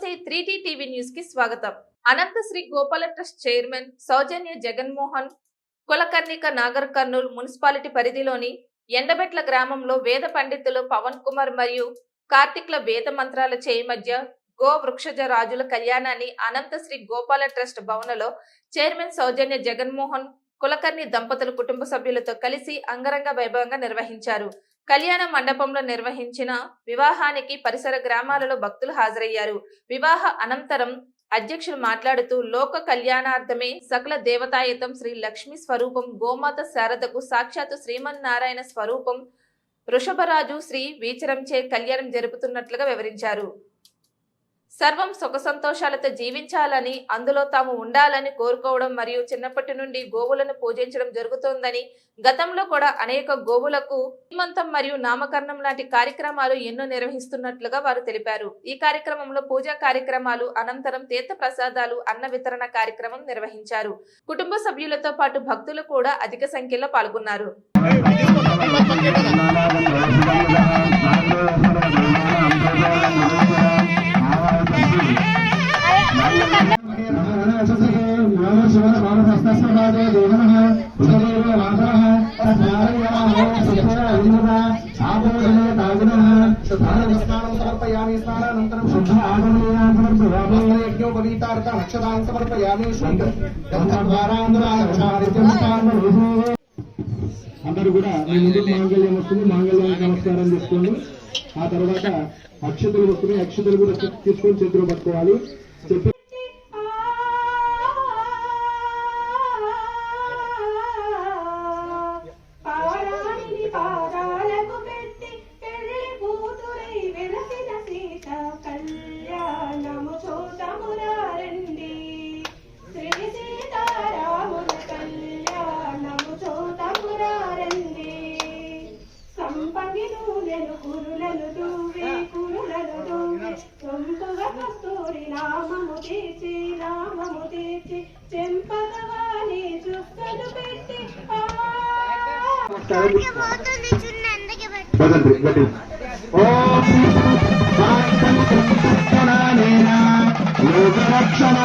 నమస్తే 3T TV news కి స్వాగతం. అనంత శ్రీ గోపాల ట్రస్ట్ చైర్మన్ సౌజన్య జగన్మోహన్ కులకర్ణిక నాగర్ కర్నూల్ మున్సిపాలిటీ పరిధిలోని ఎండబెట్ల గ్రామంలో వేద పండితులు పవన్ కుమార్ మరియు కార్తిక్ల వేద మంత్రాల చేయి మధ్య గో వృక్షజ రాజుల కళ్యాణాన్ని అనంత శ్రీ గోపాల ట్రస్ట్ భవనలో చైర్మన్ సౌజన్య జగన్మోహన్ కులకర్ణి దంపతులు కుటుంబ సభ్యులతో కలిసి అంగరంగ వైభవంగా నిర్వహించారు. కళ్యాణ మండపంలో నిర్వహించిన వివాహానికి పరిసర గ్రామాలలో భక్తులు హాజరయ్యారు. వివాహ అనంతరం అధ్యక్షులు మాట్లాడుతూ లోక కళ్యాణార్థమే సకల దేవతాయుతం శ్రీ లక్ష్మీ స్వరూపం గోమాత శారదకు సాక్షాత్తు శ్రీమన్నారాయణ స్వరూపం వృషభరాజు శ్రీ వీచరంచే కళ్యాణం జరుపుతున్నట్లుగా వివరించారు. సర్వం సుఖ సంతోషాలతో జీవించాలని, అందులో తాము ఉండాలని కోరుకోవడం మరియు చిన్నప్పటి నుండి గోవులను పూజించడం జరుగుతోందని, గతంలో కూడా అనేక గోవులకు శ్రీమంతం మరియు నామకరణం లాంటి కార్యక్రమాలు ఎన్నో నిర్వహిస్తున్నట్లుగా వారు తెలిపారు. ఈ కార్యక్రమంలో పూజా కార్యక్రమాలు అనంతరం తీర్థ ప్రసాదాలు అన్న వితరణ కార్యక్రమం నిర్వహించారు. కుటుంబ సభ్యులతో పాటు భక్తులు కూడా అధిక సంఖ్యలో పాల్గొన్నారు. అందరూ కూడా మీ ముందు మాంగళ్యం వస్తుంది, మాంగళ్యానికి నమస్కారం చేసుకోండి. ఆ తర్వాత అక్షతలు వస్తున్నాయి, అక్షతలు కూడా తీసుకొని చేతిలో పట్టుకోవాలి. చెప్పి లోకరక్షణ